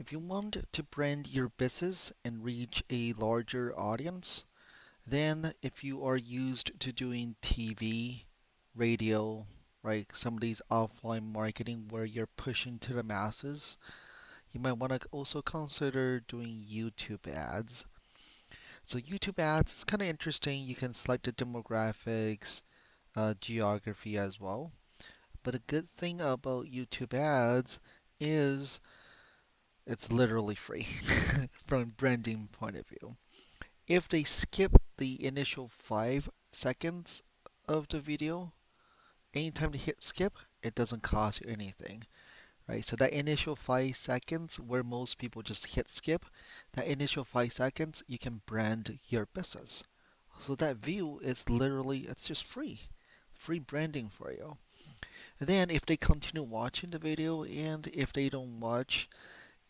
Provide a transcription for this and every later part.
If you want to brand your business and reach a larger audience, then if you are used to doing TV, radio, right, some of these offline marketing where you're pushing to the masses, you might want to also consider doing YouTube ads. So YouTube ads is kind of interesting. You can select the demographics, geography as well. But a good thing about YouTube ads is it's literally free from a branding point of view. If they skip the initial 5 seconds of the video, anytime they hit skip, it doesn't cost you anything, right? So that initial 5 seconds where most people just hit skip, that initial 5 seconds, you can brand your business. So that view is literally, it's just free, free branding for you. And then if they continue watching the video and if they don't watch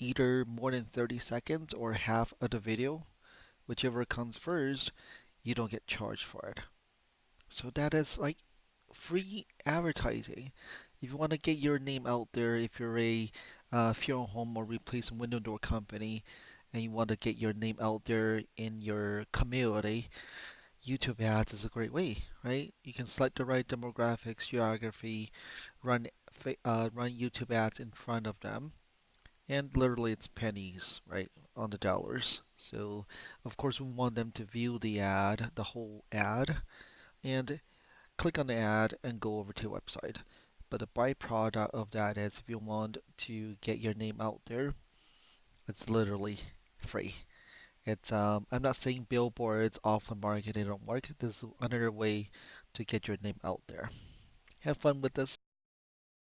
either more than 30 seconds or half of the video, whichever comes first, you don't get charged for it. So that is like free advertising. If you want to get your name out there, if you're a funeral home or replacement window door company, and you want to get your name out there in your community, YouTube ads is a great way, right? You can select the right demographics, geography, run run YouTube ads in front of them, and literally it's pennies, right, on the dollars. So of course we want them to view the ad, the whole ad, and click on the ad and go over to your website. But the byproduct of that is if you want to get your name out there, it's literally free. It's I'm not saying billboards, offline marketing don't work. This is another way to get your name out there. Have fun with this.